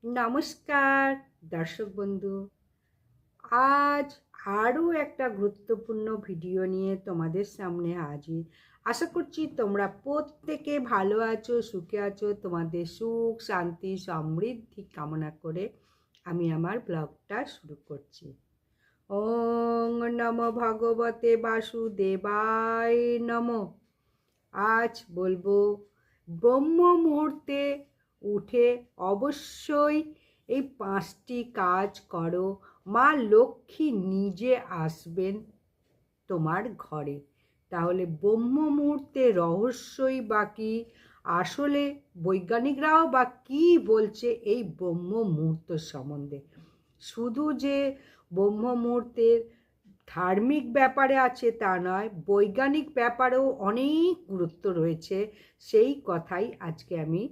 নমস্কার দর্শক বন্ধু। আজ আরও একটা গুরুত্বপূর্ণ ভিডিও নিয়ে তোমাদের সামনে হাজির। আশা করছি তোমরা প্রত্যেকে ভালো আছো, সুখে আছো। তোমাদের সুখ শান্তি সমৃদ্ধি কামনা করে আমি আমার ব্লগটা শুরু করছি। ওং নমো ভগবতে বাসুদেবায় নমঃ। আজ বলবো ব্রহ্ম মুহূর্তে উঠে অবশ্যই এই 5টি কাজ করো। মা লক্ষ্মী নিজে আসবেন তোমার ঘরে। তাহলে ব্রহ্ম মুহূর্তে রহস্যই বা কী, আসলে বৈজ্ঞানিকরাও বা কী বলছে এই ব্রহ্ম মুহূর্ত সম্বন্ধে। শুধু যে ব্রহ্ম মুহূর্তের ধার্মিক ব্যাপারে আছে তা নয়, বৈজ্ঞানিক ব্যাপারেও অনেক গুরুত্ব রয়েছে। সেই কথাই আজকে আমি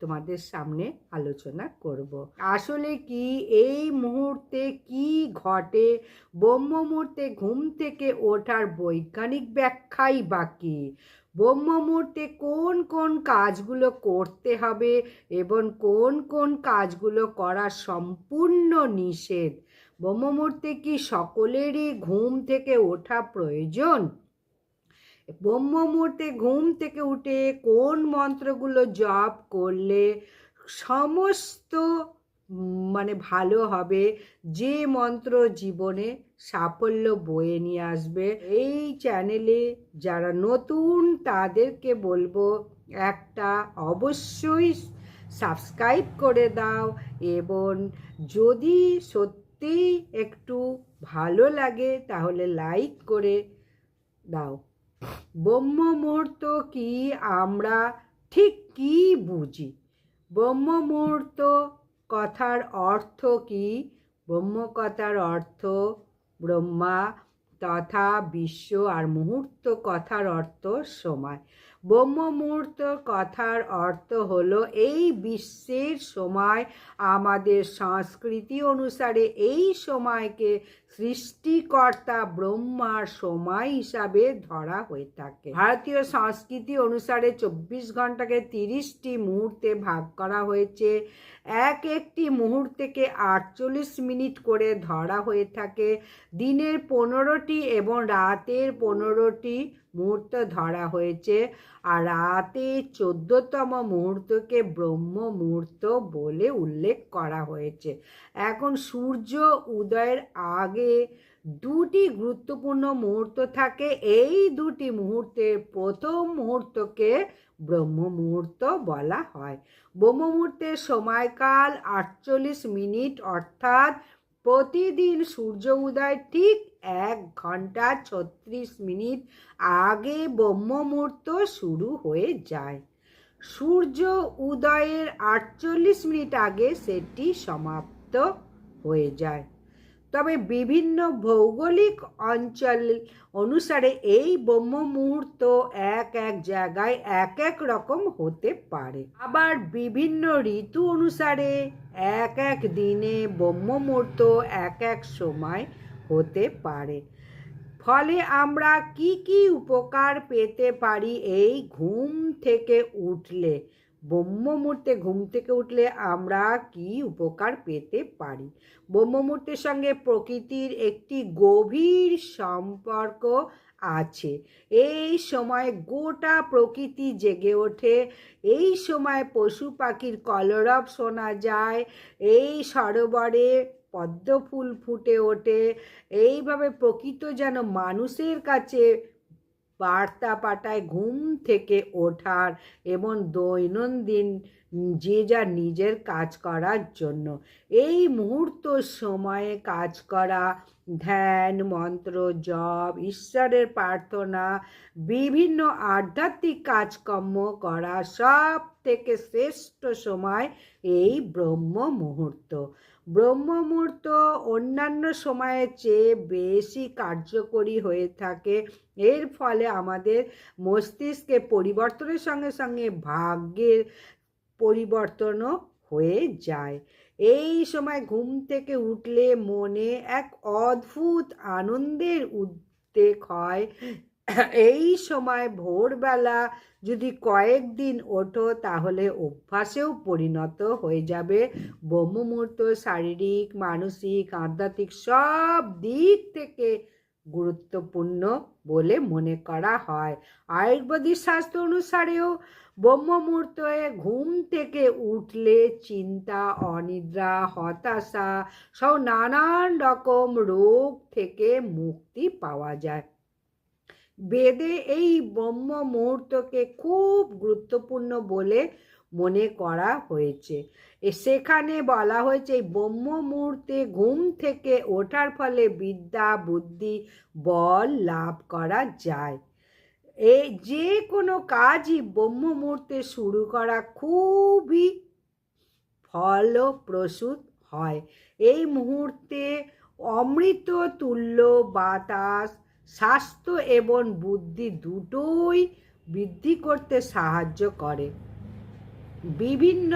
তোমাদের সামনে আলোচনা করব। আসলে কি এই মুহূর্তে কি ঘটে, ব্রহ্ম মুহূর্তে ঘুম থেকে ওঠার বৈজ্ঞানিক ব্যাখ্যাই বা কী, ব্রহ্ম মুহূর্তে কোন কোন কাজগুলো করতে হবে এবং কোন কোন কাজগুলো করা সম্পূর্ণ নিষেধ, ব্রহ্ম মুহূর্তে কি সকলেরই ঘুম থেকে ওঠা প্রয়োজন, ব্রহ্ম মুহূর্তে ঘুম থেকে উঠে কোন মন্ত্রগুলো জপ করলে সমস্ত ভালো হবে, যে মন্ত্র জীবনে সাফল্য বয়ে নিয়ে আসবে। এই চ্যানেলে যারা নতুন তাদেরকে বলবো একটা অবশ্যই সাবস্ক্রাইব করে দাও, এবং যদি সত্যি একটু ভালো লাগে তাহলে লাইক করে দাও। ব্রহ্ম মুহূর্ত কি, আমরা ঠিক কি বুঝি, ব্রহ্ম মুহূর্ত কথার অর্থ কি? ব্রহ্ম কথার অর্থ ব্রহ্মা তথা বিশ্ব, আর মুহূর্ত কথার অর্থ সময়। ব্রহ্ম মুহূর্ত কথার অর্থ হলো এই বিশ্বের সময়। আমাদের সংস্কৃতি অনুসারে এই সময়কে সৃষ্টিকর্তা ব্রহ্মার সময় হিসাবে ধরা হয়ে থাকে। ভারতীয় সংস্কৃতি অনুসারে 24 ঘন্টাকে 30টি মুহূর্তে ভাগ করা হয়েছে। একটি মুহূর্তকে 48 মিনিট করে ধরা হয়ে থাকে। দিনের 15টি এবং রাতের 15টি মুহূর্ত ধরা হয়েছে, আর রাতে 14তম মুহূর্তকে ব্রহ্ম মুহূর্ত বলে উল্লেখ করা হয়েছে। এখন সূর্য উদয়ের আগে দুটি গুরুত্বপূর্ণ মুহূর্ত থাকে। এই দুটি মুহূর্তের প্রথম মুহূর্তকে ব্রহ্ম মুহূর্ত বলা হয়। ব্রহ্ম মুহূর্তের সময়কাল 48 মিনিট, অর্থাৎ প্রতিদিন সূর্য উদয় ঠিক 1 ঘন্টা 36 মিনিট আগে ব্রহ্ম মুহূর্ত শুরু হয়ে যায়। সূর্য উদয়ের 48 মিনিট আগে সেটি সমাপ্ত হয়ে যায়। তবে বিভিন্ন ভৌগোলিক অঞ্চল অনুসারে এই ব্রহ্ম মুহূর্ত এক এক জায়গায় এক এক রকম হতে পারে। আবার বিভিন্ন ঋতু অনুসারে এক এক দিনে ব্রহ্ম মুহূর্ত এক এক সময় হতে পারে। ফলে আমরা কি কি উপকার পেতে পারি এই ঘুম থেকে উঠলে, ব্রহ্ম মুহূর্তে ঘুম থেকে উঠলে আমরা কি উপকার পেতে পারি? ব্রহ্ম মুহূর্তের সঙ্গে প্রকৃতির একটি গভীর সম্পর্ক আছে। এই সময় গোটা প্রকৃতি জেগে ওঠে। এই সময় পশু পাখির কলরব শোনা যায়। এই সরোবরে পদ্ম ফুল ফুটে ওঠে। এইভাবে প্রকৃত যেন মানুষের কাছে বার্তা পাঠায় ঘুম থেকে ওঠার এবং দৈনন্দিন যে যা নিজের কাজ করার জন্য। এই মুহূর্ত সময়ে কাজ করা, ধ্যান মন্ত্র জপ, ঈশ্বরের প্রার্থনা, বিভিন্ন আধ্যাত্মিক কাজকর্ম করা সব থেকে শ্রেষ্ঠ সময় এই ব্রহ্ম মুহূর্ত। ব্রহ্ম মুহূর্ত অন্যান্য সময়ের চেয়ে বেশি কার্যকরী হয়ে থাকে। এর ফলে আমাদের মস্তিষ্কে পরিবর্তনের সঙ্গে সঙ্গে ভাগ্যের পরিবর্তনও হয়ে যায়। এই সময় ঘুম থেকে উঠলে মনে এক অদ্ভুত আনন্দের উদ্রেক হয়। এই সময় ভোরবেলা যদি কয়েকদিন ওঠো তাহলে অভ্যাসেও পরিণত হয়ে যাবে। ব্রহ্ম মুহূর্ত শারীরিক, মানসিক, আধ্যাত্মিক সব দিক থেকে গুরুত্বপূর্ণ বলে মনে করা হয়। আয়ুর্বেদিক শাস্ত্র অনুসারেও ব্রহ্ম মুহূর্তে ঘুম থেকে উঠলে চিন্তা, অনিদ্রা, হতাশা সব নানান রকম রোগ থেকে মুক্তি পাওয়া যায়। বেদে এই ব্রহ্ম মুহূর্তকে খুব গুরুত্বপূর্ণ বলে মনে করা হয়েছে। সেখানে বলা হয়েছে এই ব্রহ্ম মুহূর্তে ঘুম থেকে ওঠার ফলে বিদ্যা, বুদ্ধি, বল লাভ করা যায়। এই যে কোনো কাজই ব্রহ্ম মুহূর্তে শুরু করা খুবই ফলপ্রসূ হয়। এই মুহূর্তে অমৃত তুল্য বাতাস স্বাস্থ্য এবং বুদ্ধি দুটোই বৃদ্ধি করতে সাহায্য করে। বিভিন্ন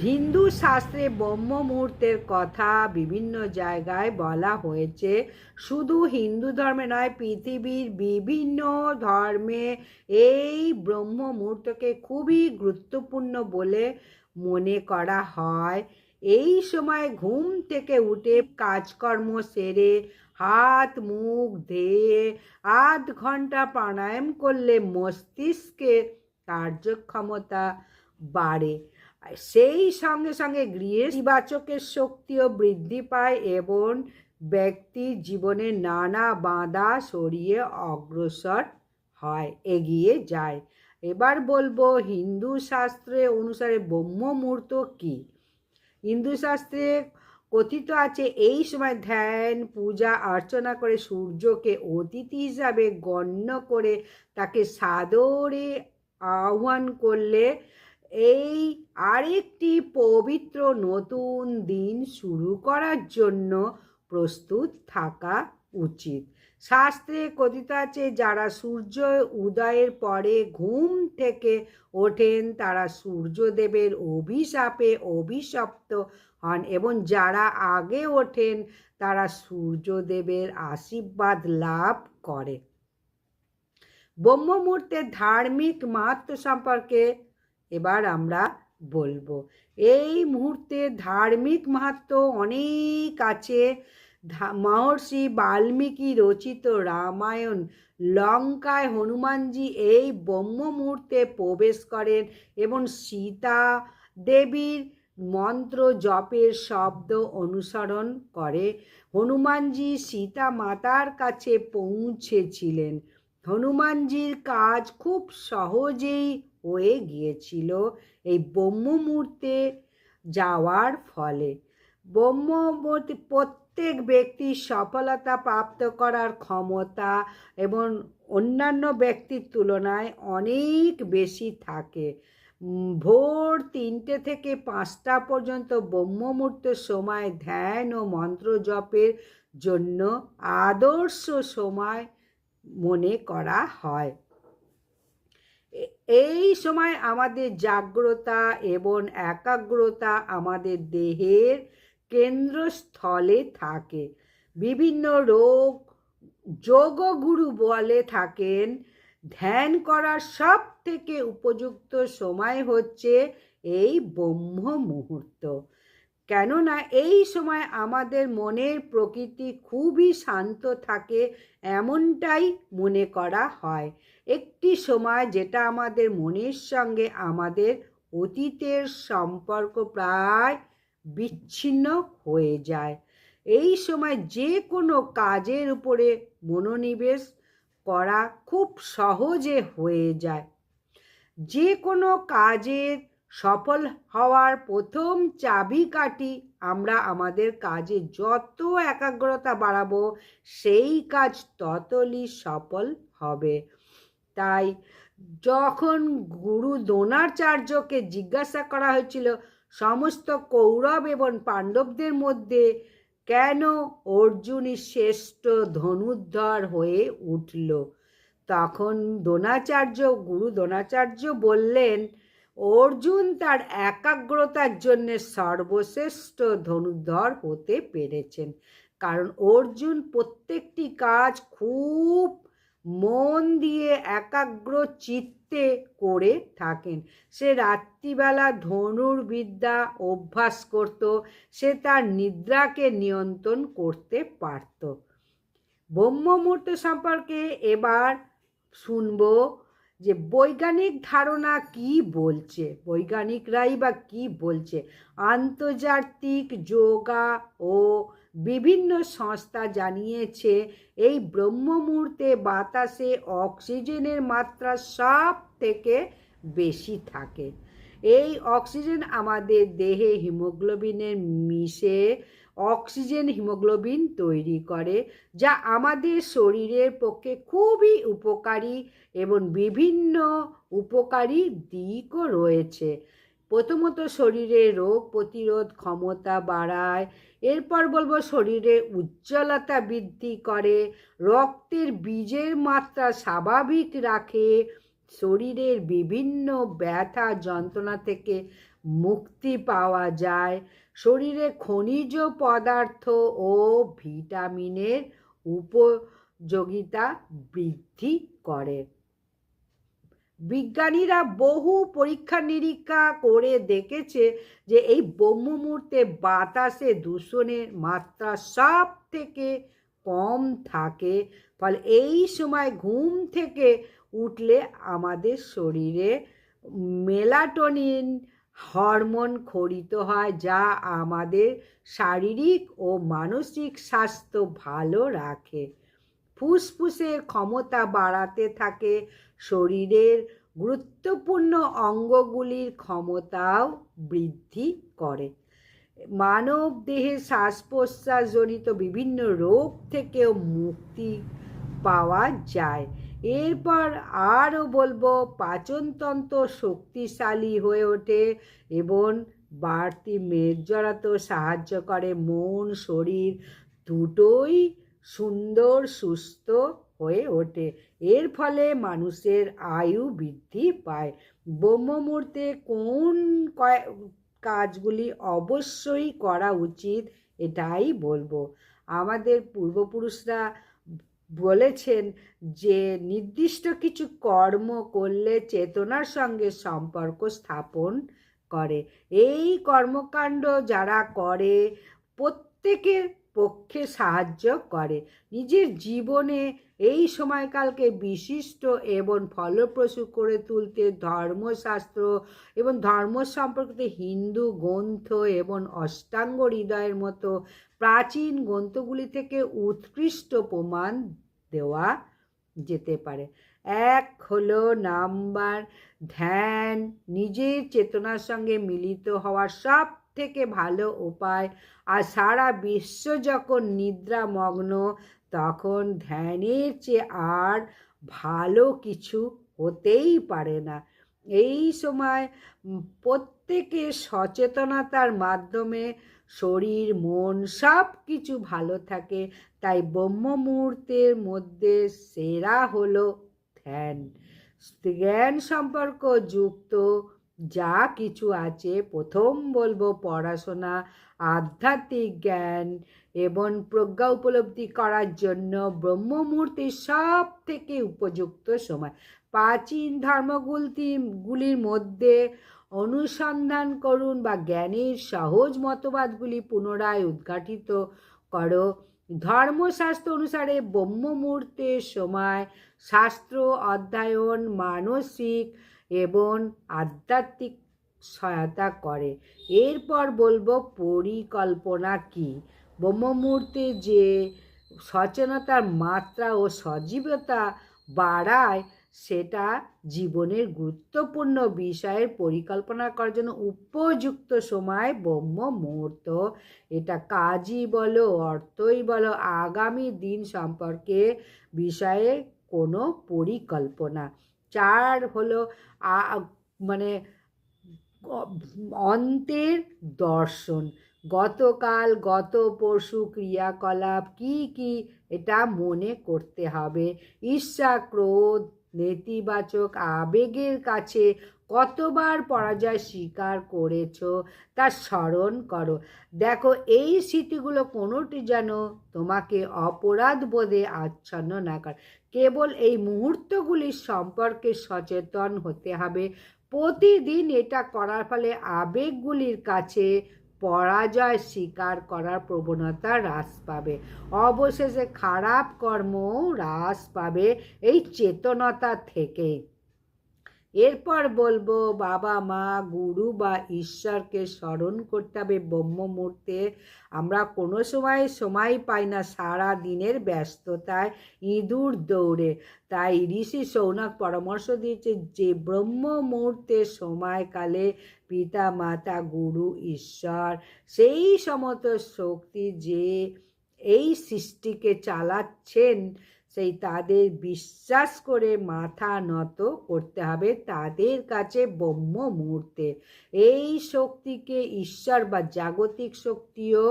হিন্দু শাস্ত্রে ব্রহ্ম মুহূর্তের কথা বিভিন্ন জায়গায় বলা হয়েছে। শুধু হিন্দু ধর্মে নয়, পৃথিবীর বিভিন্ন ধর্মে এই ব্রহ্ম মুহূর্তকে খুবই গুরুত্বপূর্ণ বলে মনে করা হয়। এই সময় ঘুম থেকে উঠে কাজকর্ম সেরে হাত মুখ ধুয়ে আধ ঘন্টা প্রাণায়াম করলে মস্তিষ্কের কার্যক্ষমতা বাড়ে। সেই সঙ্গে সঙ্গে গৃহে ইতিবাচকের শক্তিও বৃদ্ধি পায় এবং ব্যক্তির জীবনে নানা বাধা সরিয়ে অগ্রসর হয়, এগিয়ে যায়। এবার বলবো হিন্দু শাস্ত্রে অনুসারে ব্রহ্ম মুহূর্ত কি। হিন্দু শাস্ত্রে কথিত আছে এই সময় ধ্যান, পূজা অর্চনা করে সূর্যকে অতিথি হিসাবে গণ্য করে তাকে সাদরে আহ্বান করলে এই আরেকটি পবিত্র নতুন দিন শুরু করার জন্য প্রস্তুত থাকা উচিত। শাস্ত্রে কথিত আছে যারা সূর্য উদয়ের পরে ঘুম থেকে ওঠেন তারা সূর্যদেবের অভিশাপে অভিশপ্ত হন এবং যারা আগে ওঠেন তারা সূর্যদেবের আশীর্বাদ লাভ করে। ব্রহ্ম মুহূর্তের ধার্মিক মাহাত্ম্য সম্পর্কে এবার আমরা বলবো। এই মুহূর্তে ধার্মিক মাহাত্ম্য অনেক আছে। মহর্ষি বাল্মীকি রচিত রামায়ণ লঙ্কায় হনুমানজি এই ব্রহ্ম মুহূর্তে প্রবেশ করেন এবং সীতা দেবীর মন্ত্র জপের শব্দ অনুসরণ করে হনুমানজি সীতা মাতার কাছে পৌঁছেছিলেন। হনুমানজির কাজ খুব সহজেই হয়ে গিয়েছিল এই ব্রহ্ম মুহূর্তে যাওয়ার ফলে। ব্রহ্ম মুহূর্তে প্রত্যেক ব্যক্তির সফলতা প্রাপ্ত করার ক্ষমতা এবং অন্যান্য ব্যক্তির তুলনায় অনেক বেশি থাকে। ভোর 3টে থেকে 5টা পর্যন্ত ব্রহ্ম মুহূর্তের সময় ধ্যান ও মন্ত্র জপের জন্য আদর্শ সময় মনে করা হয়। এই সময় আমাদের জাগ্রতা এবং একাগ্রতা আমাদের দেহের কেন্দ্রস্থলে থাকে। বিভিন্ন যোগগুরু বলে থাকেন ধ্যান করার সব থেকে উপযুক্ত সময় হচ্ছে এই ব্রহ্ম মুহূর্ত। কেননা এই সময় আমাদের মনের প্রকৃতি খুবই শান্ত থাকে এমনটাই মনে করা হয়। একটি সময় যেটা আমাদের মনের সঙ্গে আমাদের অতীতের সম্পর্ক প্রায় বিচ্ছিন্ন হয়ে যায়। এই সময় যে কোনো কাজের উপরে মনোনিবেশ করা খুব সহজে হয়ে যায়। যে কোনো কাজের সফল হওয়ার প্রথম চাবিকাঠি আমরা আমাদের কাজে যত একাগ্রতা বাড়াবো সেই কাজ ততই সফল হবে। তাই যখন গুরু দ্রোণাচার্যকে জিজ্ঞাসা করা হয়েছিল সমস্ত কৌরব এবং পাণ্ডবদের মধ্যে কেন অর্জুনই শ্রেষ্ঠ ধনুর্ধর হয়ে উঠল, তখন গুরু দ্রোণাচার্য বললেন অর্জুন তার একাগ্রতার জন্য সর্বশ্রেষ্ঠ ধনুর্ধর হতে পেরেছেন। কারণ অর্জুন প্রত্যেকটি কাজ খুব মন দিয়ে একাগ্র চিত্তে করে থাকেন। সে রাত্রিবেলা ধনুর্বিদ্যা অভ্যাস করত, সে তার নিদ্রাকে নিয়ন্ত্রণ করতে পারত। ব্রহ্ম মুহূর্ত সম্পর্কে এবার শুনব যে বৈজ্ঞানিক ধারণা কি বলছে, বৈজ্ঞানিকরাই বা কি বলছে। আন্তর্জাতিক যোগা ও বিভিন্ন সংস্থা জানিয়েছে এই ব্রহ্ম মুহূর্তে বাতাসে অক্সিজেনের মাত্রা সব থেকে বেশি থাকে। এই অক্সিজেন আমাদের দেহে হিমোগ্লোবিনের মিশে অক্সিজেন হিমোগ্লোবিন তৈরি করে, যা আমাদের শরীরের পক্ষে খুবই উপকারী এবং বিভিন্ন উপকারী দিকও রয়েছে। প্রথমত শরীরে রোগ প্রতিরোধ ক্ষমতা বাড়ায়, এরপর বলবো শরীরে উজ্জ্বলতা বৃদ্ধি করে, রক্তের বীজের মাত্রা স্বাভাবিক রাখে, শরীরের বিভিন্ন ব্যথা যন্ত্রণা থেকে মুক্তি পাওয়া যায়, শরীরে খনিজ পদার্থ ও ভিটামিনের উপযোগিতা বৃদ্ধি করে। বিজ্ঞানীরা বহু পরীক্ষা নিরীক্ষা করে দেখেছে যে এই ব্রহ্ম মুহূর্তে বাতাসে দূষণের মাত্রা সব থেকে কম থাকে, ফলে এই সময় ঘুম থেকে উঠলে আমাদের শরীরে মেলাটোনিন হরমোন ক্ষরিত হয়, যা আমাদের শারীরিক ও মানসিক স্বাস্থ্য ভালো রাখে। ফুসফুসের ক্ষমতা বাড়াতে থাকে, শরীরের গুরুত্বপূর্ণ অঙ্গগুলির ক্ষমতাও বৃদ্ধি করে। মানব দেহে শ্বাস প্রশ্বাসজনিত বিভিন্ন রোগ থেকেও মুক্তি পাওয়া যায়। এরপর আরও বলবো পাচনতন্ত্র শক্তিশালী হয়ে ওঠে এবং বাড়তি মেদ ঝরাতেও সাহায্য করে। মন শরীর দুটোই সুন্দর সুস্থ হয়ে ওঠে। এর ফলে মানুষের আয়ু বৃদ্ধি পায়। ব্রহ্ম মুহূর্তে কোন কাজগুলি অবশ্যই করা উচিত এটাই বলবো। আমাদের পূর্বপুরুষরা বলেছেন যে নির্দিষ্ট কিছু কর্ম করলে চেতনার সঙ্গে সম্পর্ক স্থাপন করে। এই কর্মকাণ্ড যারা করে প্রত্যেকের পক্ষে সাহায্য করে। নিজের জীবনে এই সময়কালকে বিশিষ্ট এবং ফলপ্রসূ করে তুলতে ধর্মশাস্ত্র এবং ধর্ম সম্পর্কিত হিন্দু গ্রন্থ এবং অষ্টাঙ্গ হৃদয়ের মতো প্রাচীন গ্রন্থগুলি থেকে উৎকৃষ্ট প্রমাণ দেওয়া যেতে পারে। এক হলো নাম্বার ধ্যান, নিজের চেতনার সঙ্গে মিলিত হওয়ার সব থেকে ভালো উপায়। আর সারা বিশ্ব যখন নিদ্রামগ্ন, তখন ধ্যানের চেয়ে আর ভালো কিছু হতেই পারে না। এই সময় প্রত্যেকের সচেতনতার মাধ্যমে শরীর মন সব কিছু ভালো থাকে। তাই ব্রহ্ম মুহূর্তের মধ্যে সেরা হলো ধ্যান। জ্ঞান সম্পর্ক যুক্ত যা কিছু আছে, প্রথম বলবো পড়াশোনা, আধ্যাত্মিক জ্ঞান এবং প্রজ্ঞা উপলব্ধি করার জন্য ব্রহ্ম মুহূর্তে সব থেকে উপযুক্ত সময়। প্রাচীন ধর্মগুলির মধ্যে অনুসন্ধান করুন বা জ্ঞানের সহজ মতবাদগুলি পুনরায় উদ্ঘাটিত করো। ধর্মশাস্ত্র অনুসারে ব্রহ্ম মুহূর্তের সময় শাস্ত্র অধ্যয়ন মানসিক এবং আধ্যাত্মিক সহায়তা করে। এরপর বলবো পরিকল্পনা কি। ব্রহ্ম মুহূর্তে যে সচেতনতার মাত্রা ও সজীবতা বাড়ায়, সেটা জীবনের গুরুত্বপূর্ণ বিষয়ের পরিকল্পনা করার জন্য উপযুক্ত সময় ব্রহ্ম মুহূর্ত। এটা কাজই বলো অর্থই বলো আগামী দিন সম্পর্কে বিষয়ে কোনো পরিকল্পনা। 4 হলো মানে অন্তের দর্শন। গতকাল গত পরশু ক্রিয়াকলাপ কি কি এটা মনে করতে হবে। ঈর্ষা ক্রোধ নেতিবাচক আবেগের কাছে কতবার পরাজয় স্বীকার করেছো তা স্মরণ করো। দেখো, এই স্মৃতিগুলো কোনোটি যেন তোমাকে অপরাধ বোধে আচ্ছন্ন না করে। কেবল এই মুহূর্তগুলির সম্পর্কে সচেতন হতে হবে। প্রতিদিন এটা করার ফলে আবেগগুলির কাছে পরাজয় স্বীকার করার প্রবণতা হ্রাস পাবে। অবশেষে খারাপ কর্মও হ্রাস পাবে এই চেতনতা থেকেই। এরপর বলবো, বাবা মা গুরু বা ঈশ্বরকে স্মরণ করতে হবে ব্রহ্ম মুহূর্তে। আমরা কোনো সময় পাই না, সারা দিনের ব্যস্ততায়, ইঁদুর দৌড়ে। তাই ঋষি শৌনক পরামর্শ দিয়েছে যে ব্রহ্ম মুহূর্তে সময়কালে পিতা মাতা গুরু ঈশ্বর সেই সমস্ত শক্তি যে এই সৃষ্টিকে চালাচ্ছেন সেই তাদের বিশ্বাস করে মাথা নত করতে হবে তাদের কাছে ব্রহ্ম মুহূর্তে। এই শক্তিকে ঈশ্বর বা জাগতিক শক্তিও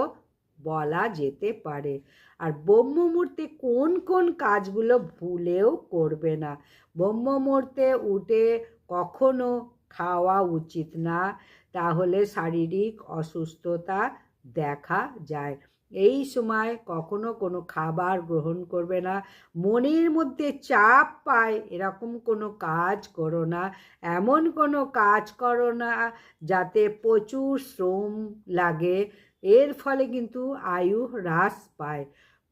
বলা যেতে পারে। আর ব্রহ্ম মুহূর্তে কোন কোন কাজগুলো ভুলেও করবে না। ব্রহ্ম মুহূর্তে উঠে কখনো খাওয়া উচিত না, তাহলে শারীরিক অসুস্থতা দেখা যায়। এই সময় কখনো কোনো খাবার গ্রহণ করবে না। মনের মধ্যে চাপ পায় এরকম কোনো কাজ করো না। এমন কোনো কাজ করো না যাতে প্রচুর শ্রম লাগে, এর ফলে কিন্তু আয়ু হ্রাস পায়।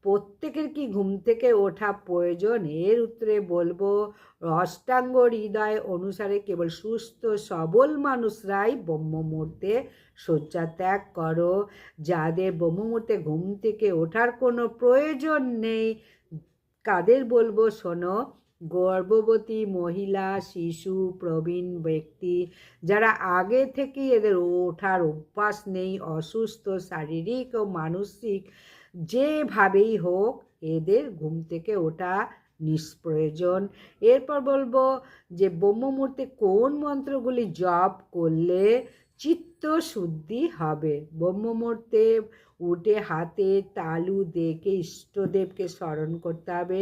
প্রত্যেকের কি ঘুম থেকে ওঠা প্রয়োজন? এর উত্তরে বলবো, অষ্টাঙ্গ হৃদয় অনুসারে কেবল সুস্থ সবল মানুষরাই ব্রহ্ম মুহূর্তে শয্যা ত্যাগ করো। যাদের ব্রহ্ম মুহূর্তে ঘুম থেকে ওঠার কোনো প্রয়োজন নেই, কাদের বলবো শোনো, গর্ভবতী মহিলা, শিশু, প্রবীণ ব্যক্তি, যারা আগে থেকেই এদের ওঠার অভ্যাস নেই, অসুস্থ শারীরিক ও মানসিক যেভাবেই হোক, এদের ঘুম থেকে ওঠা নিষ্প্রয়োজন। এরপর বলবো যে ব্রহ্ম মুহূর্তে কোন মন্ত্রগুলি জপ করলে চিত্ত শুদ্ধি হবে। ব্রহ্ম মুহূর্তে উঠে হাতে তালু দেখে ইষ্টদেবকে স্মরণ করতে হবে।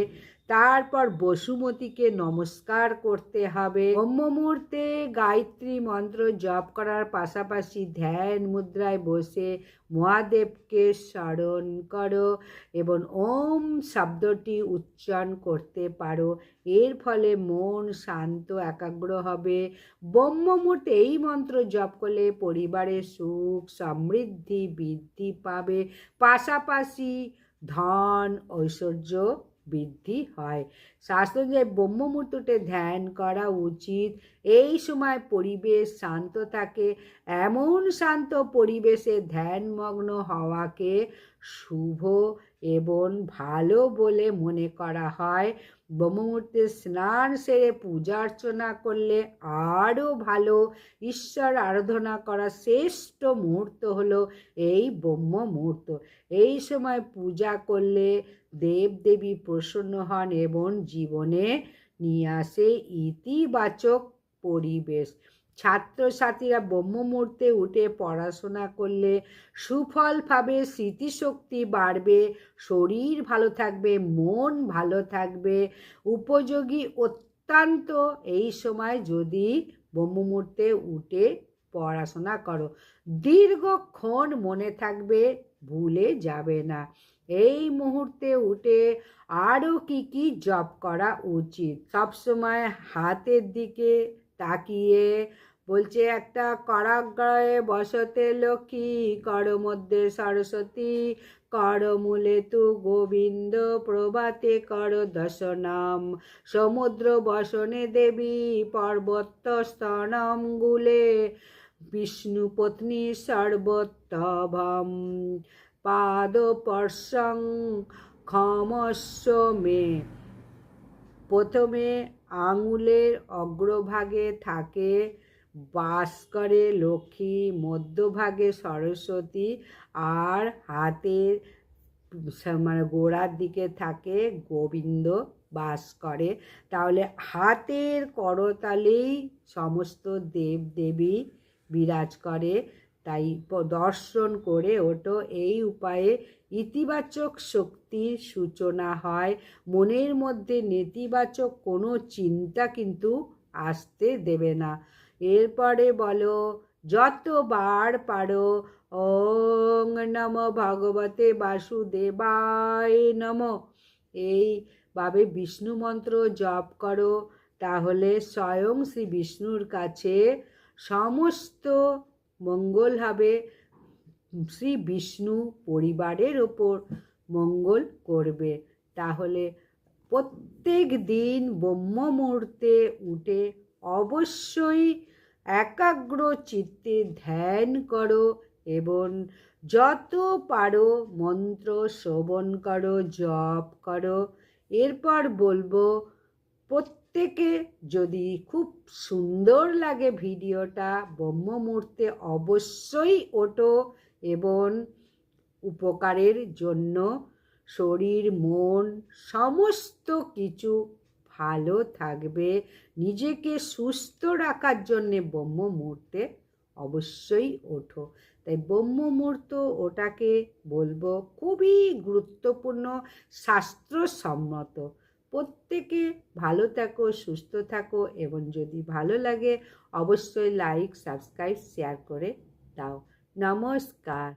তারপর বসুমতীকে নমস্কার করতে হবে। ব্রহ্ম মুহূর্তে গায়ত্রী মন্ত্র জপ করার পাশাপাশি ধ্যান মুদ্রায় বসে মহাদেবকে স্মরণ করো এবং ওম শব্দটি উচ্চারণ করতে পারো। এর ফলে মন শান্ত একাগ্র হবে। ব্রহ্ম মুহূর্তে এই মন্ত্র জপ করলে পরিবারের সুখ সমৃদ্ধি বৃদ্ধি পাবে, পাশাপাশি ধন ঐশ্বর্য বৃদ্ধি হয়। শাস্ত্র যে ব্রহ্ম মুহূর্তে ধ্যান করা উচিত। এই সময় পরিবেশ শান্ত থাকে। এমন শান্ত পরিবেশে ধ্যানমগ্ন হওয়াকে শুভ এবং ভালো বলে মনে করা হয়। ব্রহ্ম মুহূর্তে স্নান সেরে পূজা অর্চনা করলে আরও ভালো। ঈশ্বর আরাধনা করার শ্রেষ্ঠ মুহূর্ত হলো এই ব্রহ্ম মুহূর্ত। এই সময় পূজা করলে দেবদেবী প্রসন্ন হন এবং জীবনে নিয়ে আসে ইতিবাচক পরিবেশ। ছাত্রছাত্রীরা ব্রহ্ম মুহূর্তে উঠে পড়াশোনা করলে সুফল পাবে, স্মৃতিশক্তি বাড়বে, শরীর ভালো থাকবে, মন ভালো থাকবে। উপযোগী অত্যন্ত এই সময় যদি ব্রহ্ম মুহূর্তে উঠে পড়াশোনা করো, দীর্ঘক্ষণ মনে থাকবে, ভুলে যাবে না। এই মুহূর্তে উঠে আরও কি জপ করা উচিত? সবসময় হাতের দিকে তাকিয়ে বলছে, একটা করাগ্রহে বসতে লক্ষ্মী, কর মধ্যে সরস্বতী, কর মূলে তু গোবিন্দ, প্রভাতে কর দশনাম, সমুদ্র বসনে দেবী, পর্বত স্তনাঙ্গুলে, বিষ্ণু পত্নী সর্বোত্তভম, পাদস্পর্শং ক্ষমস্ব মে। প্রথমে আঙুলের অগ্রভাগে থাকে বাস করে লক্ষ্মী, মধ্যভাগে সরস্বতী, আর হাতের গোড়ার দিকে থাকে গোবিন্দ বাস করে। তাহলে হাতের করতালেই সমস্ত দেবদেবী বিরাজ করে। তাই দর্শন করে ওঠো। এই উপায়ে ইতিবাচক শক্তির সূচনা হয়। মনের মধ্যে নেতিবাচক কোনো চিন্তা কিন্তু আসতে দেবে না। এরপরে বলো যতবার পারো ওং নম ভগবতে বাসুদেবায় নম, এইভাবে বিষ্ণু মন্ত্র জপ করো। তাহলে স্বয়ং শ্রী বিষ্ণুর কাছে সমস্ত মঙ্গল হবে। শ্রী বিষ্ণু পরিবারের ওপর মঙ্গল করবে। তাহলে প্রত্যেক দিন ব্রহ্ম মুহূর্তে উঠে অবশ্যই একাগ্র চিত্তে ধ্যান করো এবং যত পারো মন্ত্র শ্রবণ করো, জপ করো। এরপর বলবো প্রত্যেকে যদি খুব সুন্দর লাগে ভিডিওটা, ব্রহ্ম মুহূর্তে অবশ্যই ওঠো এবং উপকারের জন্য শরীর মন সমস্ত কিছু ভালো থাকবে। নিজেকে সুস্থ রাখার জন্যে ব্রহ্ম মুহূর্তে অবশ্যই ওঠো। তাই ব্রহ্ম মুহূর্ত ওটাকে বলবো খুবই গুরুত্বপূর্ণ, শাস্ত্রসম্মত। প্রত্যেকে ভালো থাকো, সুস্থ থাকো এবং যদি ভালো লাগে অবশ্যই লাইক, সাবস্ক্রাইব, শেয়ার করে দাও। নমস্কার।